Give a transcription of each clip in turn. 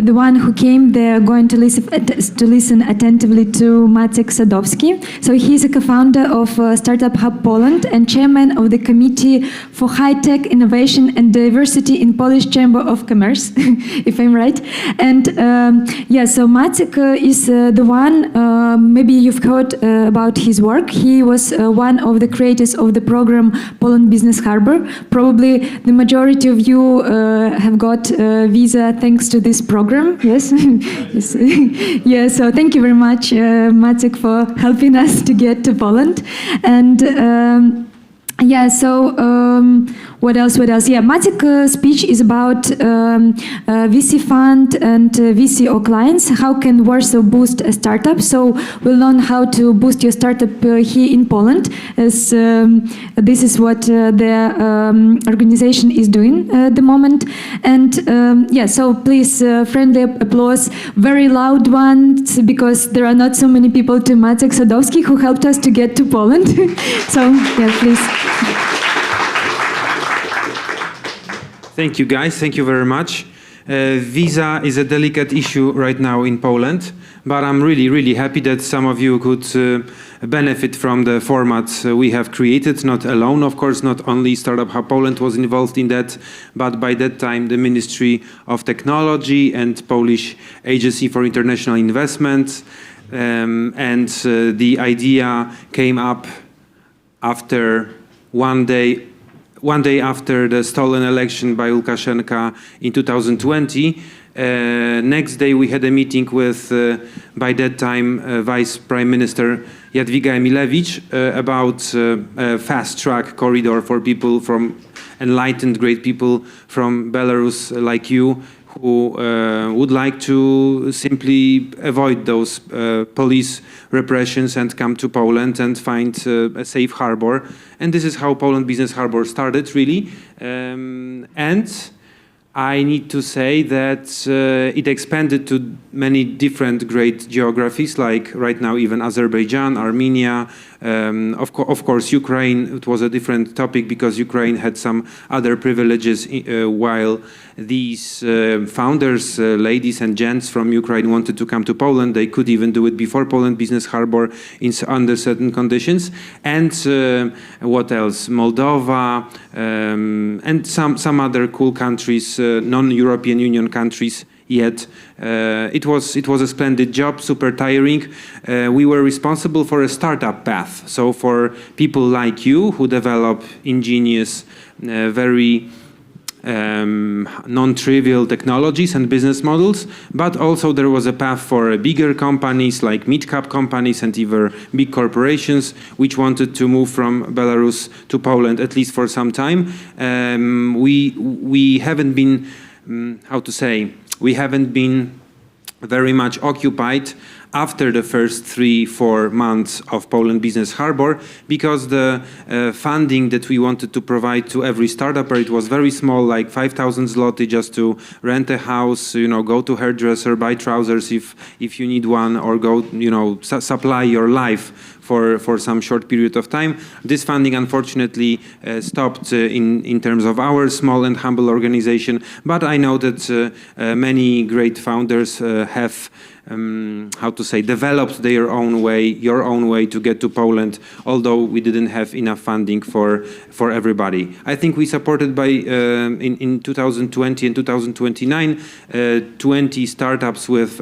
the one who came, they're going to listen attentively to Maciek Sadowski. So he's a co-founder of Startup Hub Poland and chairman of the Committee for High-Tech Innovation and Diversity in Polish Chamber of Commerce, if I'm right. And so Maciek is the one, maybe you've heard about his work. He was one of the creators of the program Poland Business Harbour. Probably the majority of you have got visa thanks to this program. Yes. Yes. Yeah. So thank you very much, Maciek, for helping us to get to Poland. And what else? Yeah, Maciek's speech is about VC fund and VCO clients. How can Warsaw boost a startup? So we'll learn how to boost your startup here in Poland, as this is what the organization is doing at the moment. And so please, friendly applause, very loud ones, because there are not so many people to Maciek Sadowski who helped us to get to Poland. So yeah, please. Thank you, guys. Thank you very much. Visa is a delicate issue right now in Poland, but I'm really, really happy that some of you could benefit from the formats we have created. Not alone, of course, not only Startup Hub Poland was involved in that, but by that time the Ministry of Technology and Polish Agency for International Investment, and the idea came up after one day after the stolen election by Lukashenko in 2020. Next day we had a meeting with, by that time, Vice Prime Minister Jadwiga Emilewicz about a fast-track corridor for people from enlightened, great people from Belarus like you, who would like to simply avoid those police repressions and come to Poland and find a safe harbor. And this is how Poland Business Harbour started, really. And I need to say that it expanded to many different great geographies, like right now even Azerbaijan, Armenia, of course Ukraine. It was a different topic because Ukraine had some other privileges, while these founders, ladies and gents from Ukraine, wanted to come to Poland. They could even do it before Poland Business Harbour under certain conditions. And what else? Moldova and some other cool countries, non-European Union countries. Yet it was a splendid job, super tiring. We were responsible for a startup path. So for people like you who develop ingenious, very non-trivial technologies and business models, but also there was a path for bigger companies like mid-cap companies and even big corporations which wanted to move from Belarus to Poland, at least for some time. We haven't been, we haven't been very much occupied after the first 3-4 months of Poland Business Harbour, because the funding that we wanted to provide to every startup, it was very small, like 5,000 zloty just to rent a house, go to hairdresser, buy trousers if you need one, or go, supply your life for some short period of time. This funding unfortunately stopped in terms of our small and humble organization, but I know that many great founders have developed their own way, your own way to get to Poland, although we didn't have enough funding for everybody. I think we supported by, in 2020 and 2029, 20 startups with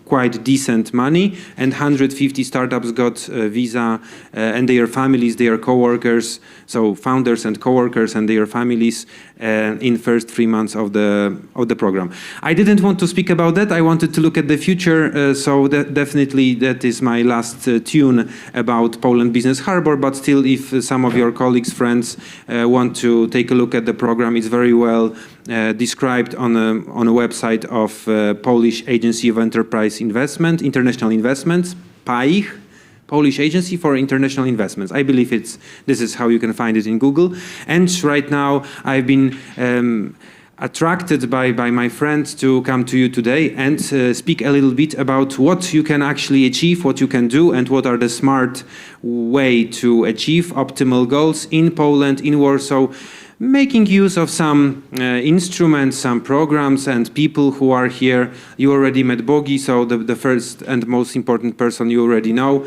quite decent money, and 150 startups got a visa, and their families, their co-workers, so founders and co-workers and their families, in first 3 months of the program. I didn't want to speak about that. I wanted to look at the future, so definitely that is my last tune about Poland Business Harbour. But still, if some of your colleagues, friends, want to take a look at the program, it's very well described on a website of Polish Agency of Enterprise Investment, International Investments, PAIH, Polish Agency for International Investments. I believe this is how you can find it in Google. And right now I've been attracted by my friends to come to you today and speak a little bit about what you can actually achieve, what you can do, and what are the smart way to achieve optimal goals in Poland, in Warsaw. making use of some instruments, some programs, and people who are here. You already met Bogi, so the first and most important person you already know.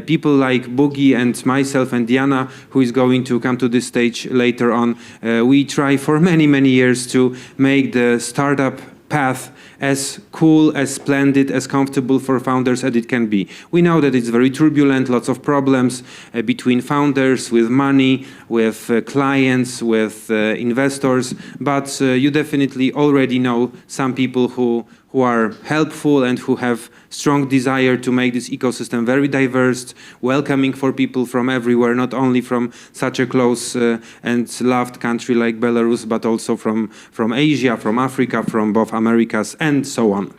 People like Bogi and myself and Diana, who is going to come to this stage later on. We try for many, many years to make the startup path as cool, as splendid, as comfortable for founders as it can be. We know that it's very turbulent, lots of problems between founders, with money, with clients, with investors, but you definitely already know some people who are helpful and who have strong desire to make this ecosystem very diverse, welcoming for people from everywhere, not only from such a close and loved country like Belarus, but also from Asia, from Africa, from both Americas, and so on.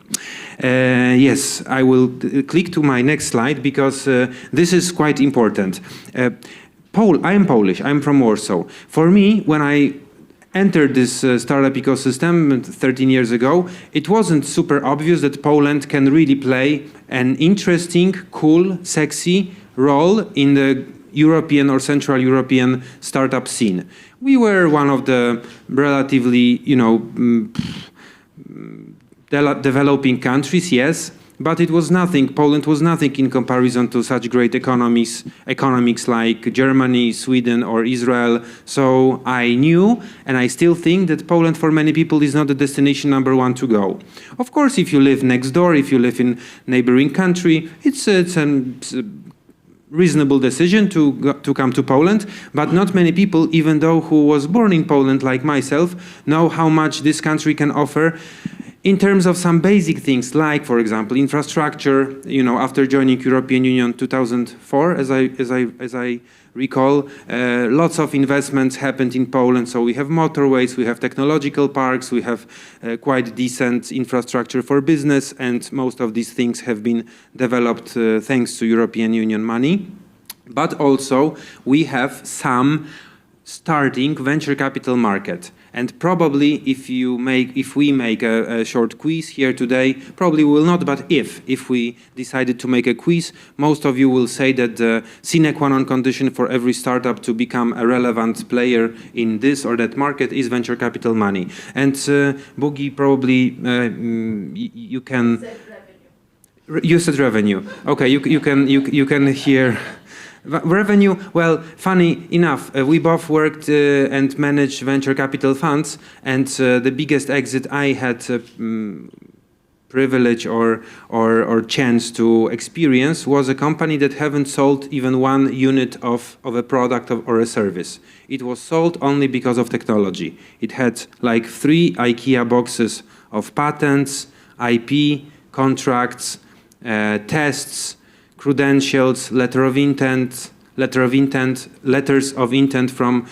Yes, I will click to my next slide because this is quite important. I am Polish, I'm from Warsaw. For me, when I entered this startup ecosystem 13 years ago, it wasn't super obvious that Poland can really play an interesting, cool, sexy role in the European or Central European startup scene. We were one of the relatively, developing countries, yes, but it was nothing. Poland was nothing in comparison to such great economies like Germany, Sweden, or Israel. So I knew, and I still think, that Poland for many people is not the destination number one to go. Of course, if you live next door, if you live in neighboring country, it's a reasonable decision to come to Poland, but not many people, even though who was born in Poland like myself, know how much this country can offer in terms of some basic things, like, for example, infrastructure. After joining European Union 2004, as I recall, lots of investments happened in Poland. So we have motorways, we have technological parks, we have quite decent infrastructure for business, and most of these things have been developed thanks to European Union money. But also we have some starting venture capital market. And probably if we make a short quiz here today, probably we will not, but if we decided to make a quiz, most of you will say that the sine qua non condition for every startup to become a relevant player in this or that market is venture capital money. And Bogi, probably you can... You said revenue. Okay, you can hear... Revenue, well, funny enough, we both worked and managed venture capital funds, and the biggest exit I had privilege or chance to experience was a company that haven't sold even one unit of a product or a service. It was sold only because of technology. It had like 3 IKEA boxes of patents, IP, contracts, tests, credentials, letters of intent from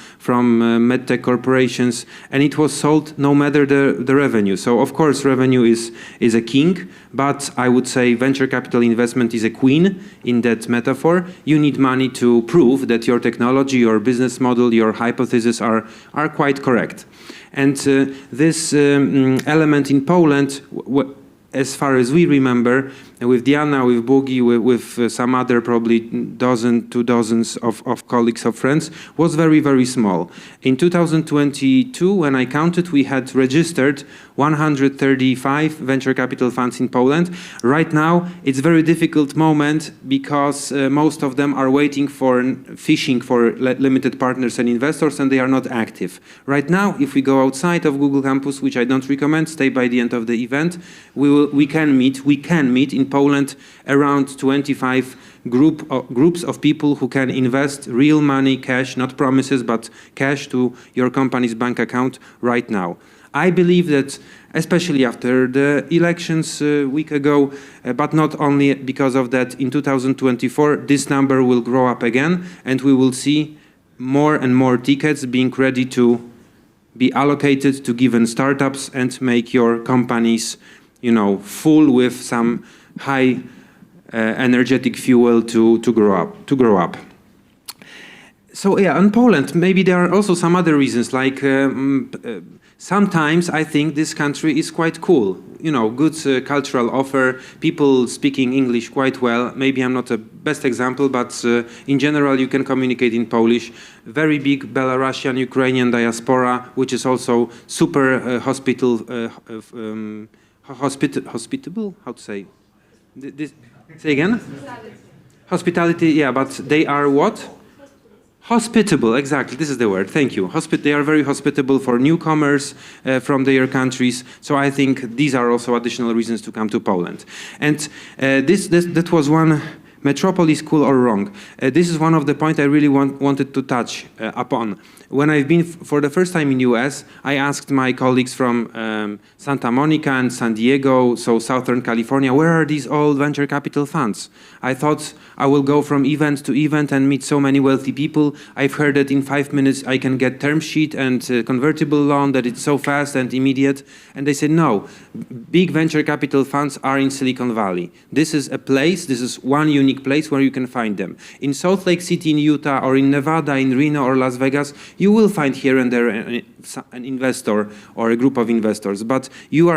medtech corporations, and it was sold no matter the revenue. So of course revenue is a king, but I would say venture capital investment is a queen in that metaphor. You need money to prove that your technology, your business model, your hypotheses are quite correct. And this element in Poland, as far as we remember, with Diana, with Bogi, with some other probably 2 dozens of colleagues, of friends, was very, very small. In 2022, when I counted, we had registered 135 venture capital funds in Poland. Right now, it's a very difficult moment because most of them are fishing for limited partners and investors, and they are not active. Right now, if we go outside of Google Campus, which I don't recommend, stay by the end of the event, we can meet in Poland around 25 groups of people who can invest real money, cash, not promises, but cash to your company's bank account right now. I believe that, especially after the elections a week ago, but not only because of that, in 2024, this number will grow up again, and we will see more and more tickets being ready to be allocated to given startups and make your companies, full with some high energetic fuel to grow up. So yeah, in Poland, maybe there are also some other reasons, like Sometimes I think this country is quite cool. You know, good cultural offer, people speaking English quite well. Maybe I'm not a best example, but in general you can communicate in Polish. Very big Belarusian, Ukrainian diaspora, which is also super hospitable, how to say? Say again? Hospitality, yeah, but they are what? Hospitable, exactly, this is the word, thank you. They are very hospitable for newcomers from their countries, so I think these are also additional reasons to come to Poland. And that was one metropolis, cool or wrong. This is one of the points I really wanted to touch upon. When I've been for the first time in US, I asked my colleagues from Santa Monica and San Diego, so Southern California, where are these old venture capital funds? I thought I will go from event to event and meet so many wealthy people. I've heard that in 5 minutes I can get term sheet and convertible loan, that it's so fast and immediate. And they said, no, big venture capital funds are in Silicon Valley. This is a place, this is one unique place where you can find them. In Salt Lake City in Utah or in Nevada, in Reno or Las Vegas, you will find here and there an investor or a group of investors, but you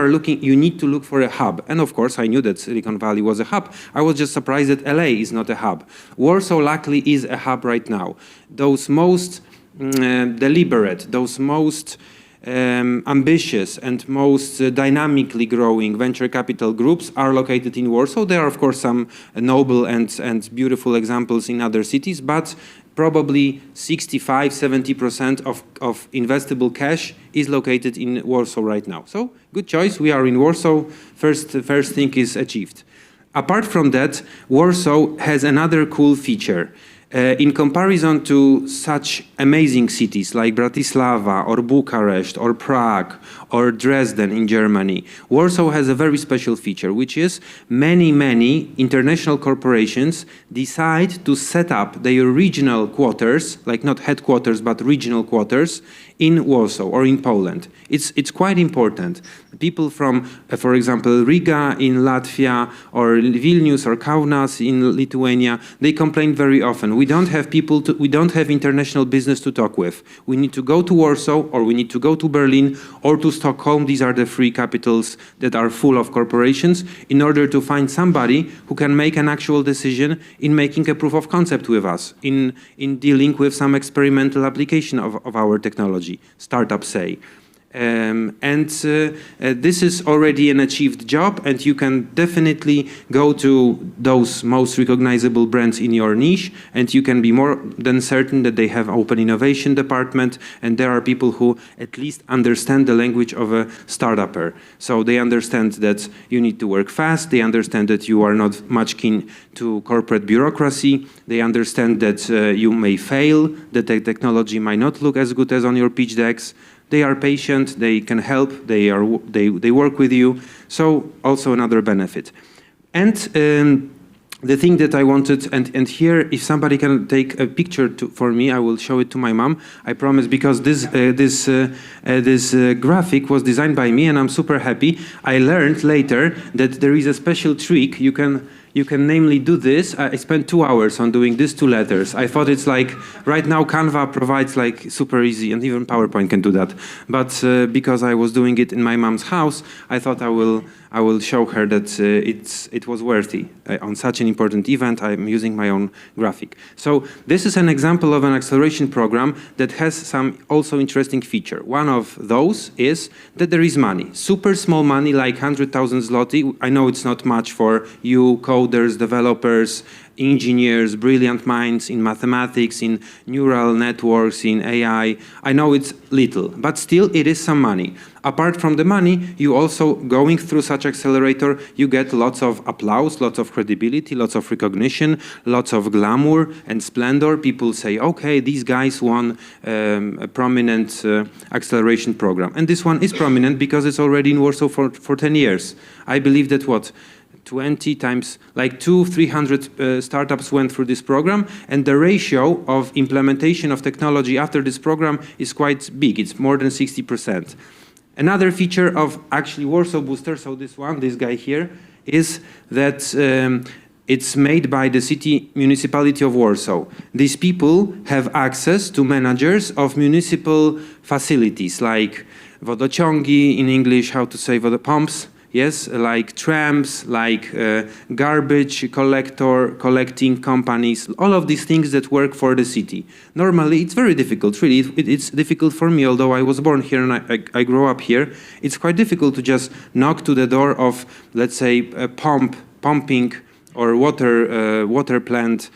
need to look for a hub. And of course, I knew that Silicon Valley was a hub. I was just surprised that LA is not a hub. Warsaw, luckily, is a hub right now. Those most deliberate, those most ambitious and most dynamically growing venture capital groups are located in Warsaw. There are, of course, some noble and beautiful examples in other cities, but probably 65–70% of investable cash is located in Warsaw right now. So, good choice. We are in Warsaw. First thing is achieved. Apart from that, Warsaw has another cool feature. In comparison to such amazing cities like Bratislava or Bucharest or Prague or Dresden in Germany, Warsaw has a very special feature, which is many international corporations decide to set up their regional quarters, like not headquarters, but regional quarters in Warsaw or in Poland. It's quite important. People from, for example, Riga in Latvia or Vilnius or Kaunas in Lithuania, they complain very often. We don't have international business to talk with. We need to go to Warsaw or we need to go to Berlin or to Stockholm. These are the three capitals that are full of corporations in order to find somebody who can make an actual decision in making a proof of concept with us, in dealing with some experimental application of our technology, startups say. This is already an achieved job, and you can definitely go to those most recognizable brands in your niche, and you can be more than certain that they have open innovation department, and there are people who at least understand the language of a startupper. So they understand that you need to work fast, they understand that you are not much keen to corporate bureaucracy, they understand that you may fail, that the technology might not look as good as on your pitch decks. They are patient, they can help, they work with you, so also another benefit. And the thing that I wanted, and here, if somebody can take a picture for me, I will show it to my mom, I promise, because this graphic was designed by me and I'm super happy. I learned later that there is a special trick. You can namely do this. I spent 2 hours on doing these 2 letters. I thought it's like, right now Canva provides like super easy, and even PowerPoint can do that. But because I was doing it in my mom's house, I thought I will show her that it was worthy. On such an important event, I'm using my own graphic. So this is an example of an acceleration program that has some also interesting feature. One of those is that there is money, super small money, like 100,000 zloty. I know it's not much for you coders, developers, engineers, brilliant minds in mathematics, in neural networks, in AI. I know it's little, but still it is some money. Apart from the money, you also, going through such accelerator, you get lots of applause, lots of credibility, lots of recognition, lots of glamour and splendor. People say, okay, these guys won a prominent acceleration program. And this one is prominent because it's already in Warsaw for 10 years. I believe that 20 times, like 200–300 startups went through this program, and the ratio of implementation of technology after this program is quite big. It's more than 60%. Another feature of actually Warsaw Booster, so this guy here, is that it's made by the municipality of Warsaw. These people have access to managers of municipal facilities like wodociągi, in English, how to say wodopumps, yes, like trams, like garbage collecting companies, all of these things that work for the city. Normally, it's very difficult, really. It's difficult for me, although I was born here and I grew up here. It's quite difficult to just knock to the door of, let's say, a pumping or water plant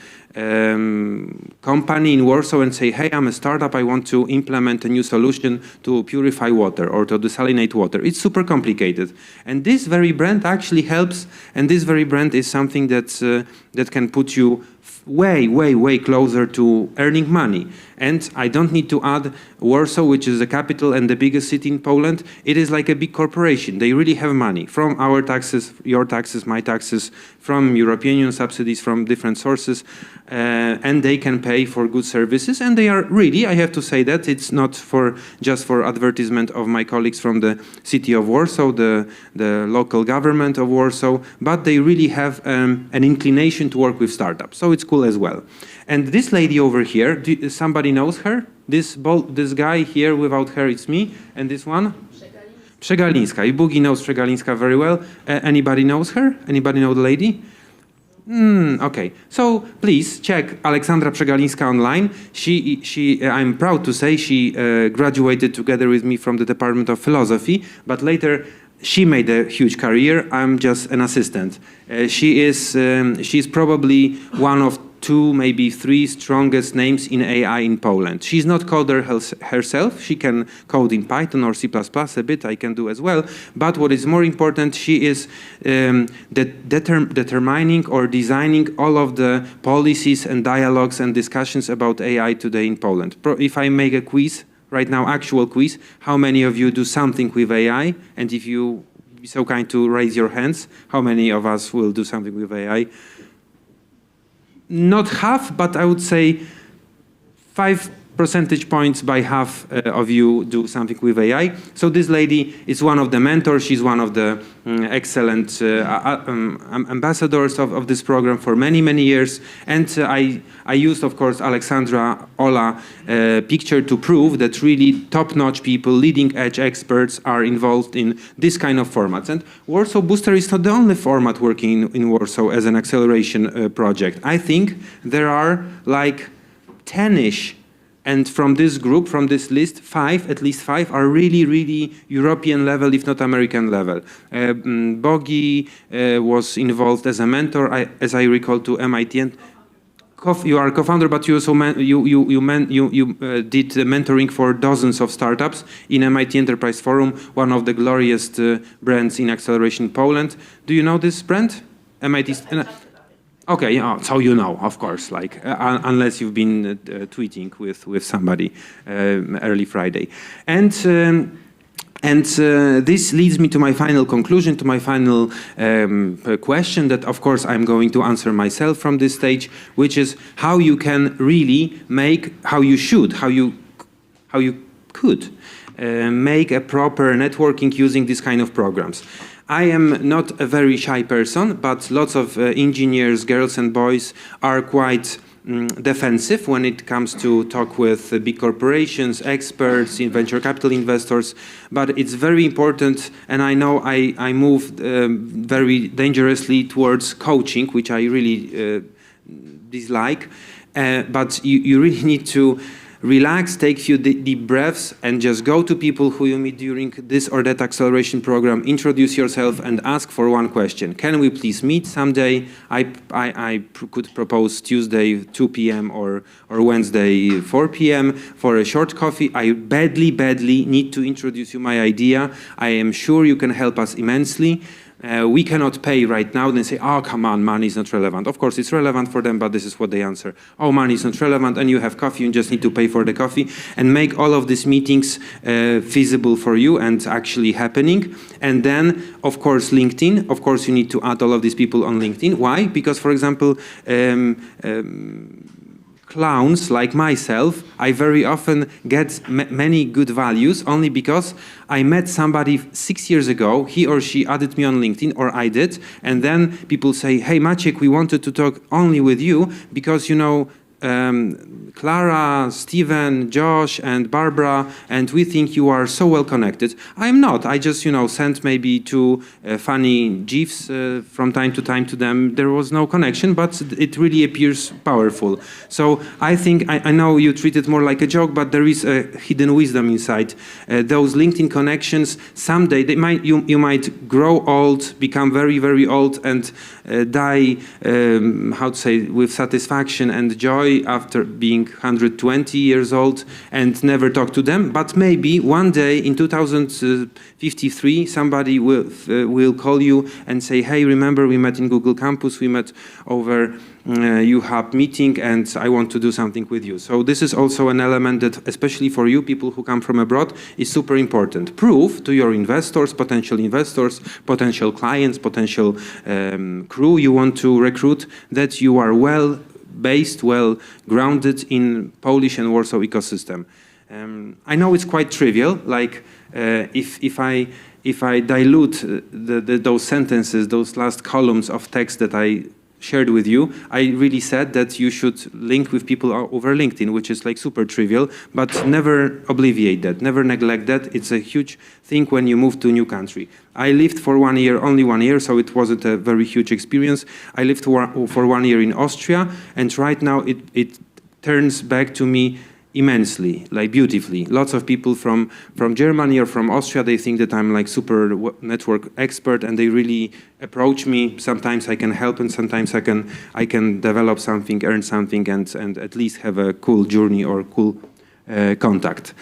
company in Warsaw and say, hey, I'm a startup, I want to implement a new solution to purify water or to desalinate water. It's super complicated. And this very brand actually helps, and this very brand is something that can put you way closer to earning money. And I don't need to add Warsaw, which is the capital and the biggest city in Poland. It is like a big corporation. They really have money from our taxes, your taxes, my taxes, from European Union subsidies, from different sources, and they can pay for good services. And they are really, I have to say that, it's not just for advertisement of my colleagues from the city of Warsaw, the local government of Warsaw, but they really have an inclination to work with startups. So it's cool as well. And this lady over here, somebody knows her? This guy here without hair, it's me. And this one? Przegalińska. Boogie knows Przegalińska very well. Anybody knows her? Anybody know the lady? Okay. So please check Aleksandra Przegalińska online. I'm proud to say she graduated together with me from the Department of Philosophy, but later she made a huge career. I'm just an assistant. She's probably one of 2, maybe 3 strongest names in AI in Poland. She's not coder herself. She can code in Python or C++ a bit. I can do as well. But what is more important, she is determining or designing all of the policies and dialogues and discussions about AI today in Poland. If I make a quiz right now, actual quiz, how many of you do something with AI? And if you be so kind to raise your hands, how many of us will do something with AI? Not half, but I would say 5 percentage points by half of you do something with AI. So this lady is one of the mentors. She's one of the excellent ambassadors of this program for many years. And I used, of course, Alexandra Ola picture to prove that really top-notch people, leading-edge experts are involved in this kind of formats. And Warsaw Booster is not the only format working in Warsaw as an acceleration project. I think there are like 10-ish. And from this group, from this list, at least five, are really European level, if not American level. Bogi was involved as a mentor, as I recall, to MIT. And you are a co-founder, but you also did the mentoring for dozens of startups in MIT Enterprise Forum, one of the glorious brands in acceleration Poland. Do you know this brand? MIT. Okay, yeah, so you know, of course, like unless you've been tweeting with somebody early Friday, and this leads me to my final conclusion, to my final question that, of course, I'm going to answer myself from this stage, which is how you can really make, how you could make a proper networking using this kind of programs. I am not a very shy person, but lots of engineers, girls and boys, are quite defensive when it comes to talk with big corporations, experts, venture capital investors. But it's very important, and I know I moved very dangerously towards coaching, which I really dislike. But you really need to relax, take a few deep breaths, and just go to people who you meet during this or that acceleration program, introduce yourself, and ask for one question. Can we please meet someday? I could propose Tuesday 2 p.m. or Wednesday 4 p.m. for a short coffee. I badly need to introduce you my idea. I am sure you can help us immensely. We cannot pay right now, then say, oh, come on, money is not relevant. Of course, it's relevant for them, but this is what they answer. Oh, money is not relevant, and you have coffee, you just need to pay for the coffee, and make all of these meetings feasible for you and actually happening. And then, of course, LinkedIn. Of course, you need to add all of these people on LinkedIn. Why? Because, for example, clowns like myself, I very often get many good values only because I met somebody 6 years ago, he or she added me on LinkedIn, or I did, and then people say, hey Maciek, we wanted to talk only with you because, you know, Clara, Steven, Josh, and Barbara, and we think you are so well connected. I'm not. I just, sent maybe two funny GIFs from time to them. There was no connection, but it really appears powerful. So I think, I know you treat it more like a joke, but there is a hidden wisdom inside. Those LinkedIn connections, someday you might grow old, become very, very old, and die, with satisfaction and joy after being 120 years old and never talk to them. But maybe one day in 2053, somebody will call you and say, hey, remember we met in Google Campus, we met over UHub meeting, and I want to do something with you. So this is also an element that, especially for you, people who come from abroad, is super important. Prove to your investors, potential clients, potential crew you want to recruit, that you are well-based, well-grounded in Polish and Warsaw ecosystem. I know it's quite trivial, like if I dilute those sentences, those last columns of text that I shared with you, I really said that you should link with people over LinkedIn, which is like super trivial, but never obviate that, never neglect that. It's a huge thing when you move to a new country. I lived for 1 year, only 1 year, so it wasn't a very huge experience. I lived for 1 year in Austria, and right now it turns back to me immensely, like beautifully. Lots of people from Germany or from Austria, they think that I'm like super network expert, and they really approach me. Sometimes I can help, and sometimes I can develop something, earn something, and at least have a cool journey or cool contact.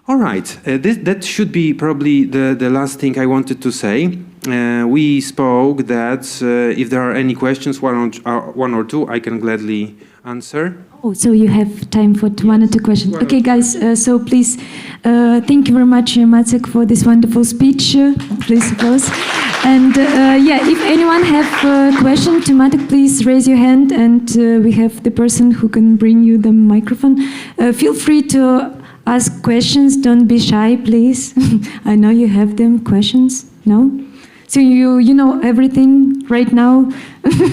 All right, that should be probably the last thing I wanted to say. We spoke that if there are any questions, one or two, I can gladly answer. Oh, so you have time for one or two questions. Well, okay, guys, so please, thank you very much, Maciek, for this wonderful speech. Please applause. And if anyone have a question to Maciek, please raise your hand, and we have the person who can bring you the microphone. Feel free to ask questions. Don't be shy, please. I know you have them, questions, no? So you know everything right now?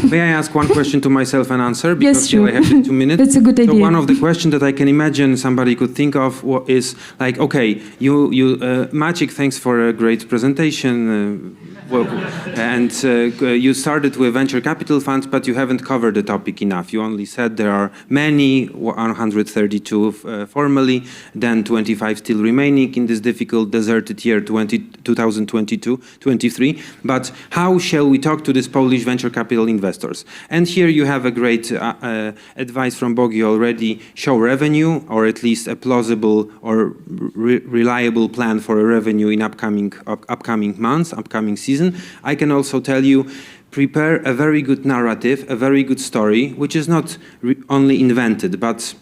May I ask one question to myself and answer? Because yes, sure. I have 2 minutes. That's a good idea. So one of the questions that I can imagine somebody could think of is like, okay, Maciek, thanks for a great presentation. You started with venture capital funds, but you haven't covered the topic enough. You only said there are many, 132 formally, then 25 still remaining in this difficult, deserted year 2022-23. But how shall we talk to these Polish venture capital investors? And here you have a great advice from Bogi already. Show revenue, or at least a plausible or reliable plan for a revenue in upcoming months, upcoming season. I can also tell you, prepare a very good narrative, a very good story, which is not only invented, but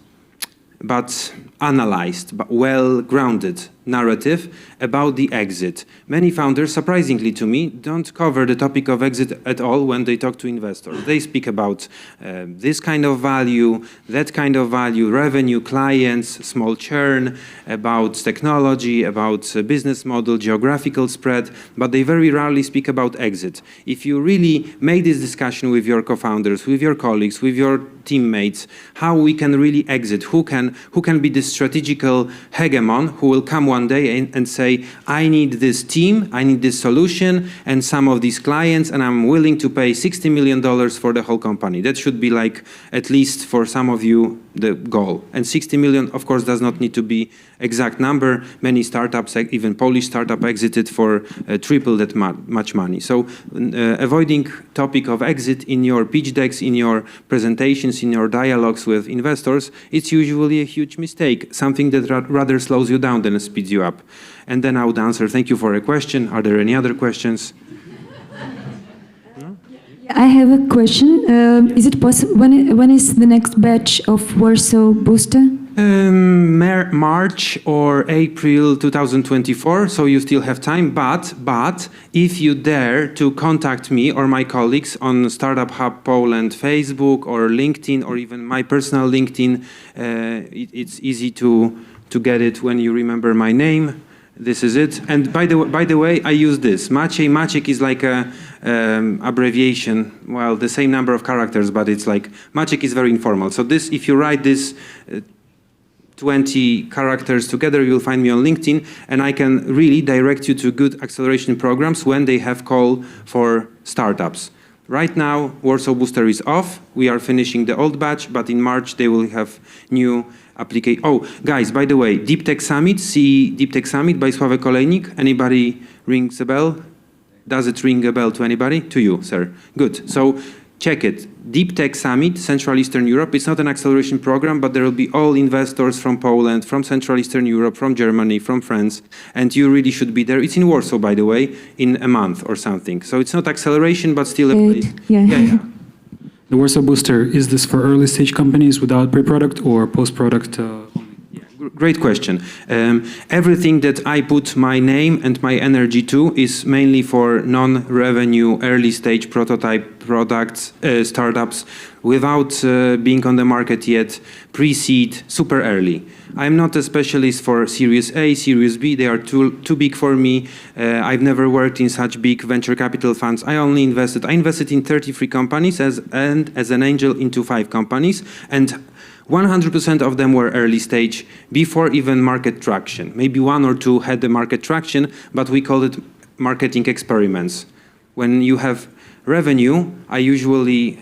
analyzed, but well-grounded narrative about the exit. Many founders, surprisingly to me, don't cover the topic of exit at all when they talk to investors. They speak about this kind of value, that kind of value, revenue, clients, small churn, about technology, about business model, geographical spread, but they very rarely speak about exit. If you really make this discussion with your co-founders, with your colleagues, with your teammates, how we can really exit, who can be the strategical hegemon who will come one day and say, I need this team, I need this solution, and some of these clients, and I'm willing to pay $60 million for the whole company. That should be like, at least for some of you, the goal. And 60 million, of course, does not need to be exact number. Many startups, even Polish startup, exited for triple that much money. So avoiding topic of exit in your pitch decks, in your presentations, in your dialogues with investors, it's usually a huge mistake, something that rather slows you down than speeds you up. And then I would answer, thank you for a question. Are there any other questions? I have a question. Is it possible, when is the next batch of Warsaw Booster? March or April 2024, so you still have time, but if you dare to contact me or my colleagues on Startup Hub Poland Facebook or LinkedIn, or even my personal LinkedIn, it's easy to get it when you remember my name. This is it. And by the way, I use this. Maciek is like a abbreviation, well, the same number of characters, but it's like, Maciek is very informal. So this, if you write this 20 characters together, you'll find me on LinkedIn, and I can really direct you to good acceleration programs when they have call for startups. Right now, Warsaw Booster is off. We are finishing the old batch, but in March they will have new application. Oh, guys, by the way, Deep Tech Summit, CE Deep Tech Summit by Sławek Olejnik. Anybody rings a bell? Does it ring a bell to anybody? To you, sir. Good. So check it. Deep Tech Summit, Central Eastern Europe. It's not an acceleration program, but there will be all investors from Poland, from Central Eastern Europe, from Germany, from France, and you really should be there. It's in Warsaw, by the way, in a month or something. So it's not acceleration, but still a place. Yeah. The Warsaw Booster, is this for early stage companies without pre-product or post-product only? Great question. Everything that I put my name and my energy to is mainly for non-revenue, early-stage prototype products, startups, without being on the market yet, pre-seed, super early. I'm not a specialist for Series A, Series B. They are too big for me. I've never worked in such big venture capital funds. I invested in 33 companies as an angel into 5 companies, and 100% of them were early stage before even market traction. Maybe 1 or 2 had the market traction, but we call it marketing experiments. When you have revenue, I usually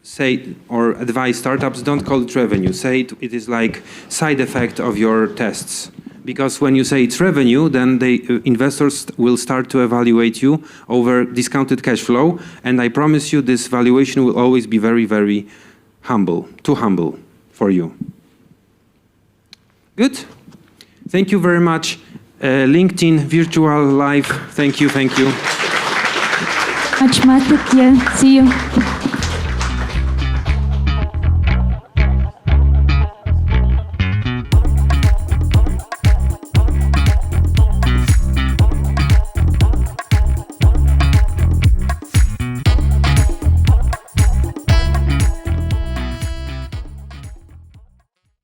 say or advise startups, don't call it revenue. Say it is like side effect of your tests. Because when you say it's revenue, then the investors will start to evaluate you over discounted cash flow. And I promise you this valuation will always be very, very humble, too humble for you. Good. Thank you very much. LinkedIn virtual live. Thank you. Much, Maciek. Yeah. See you.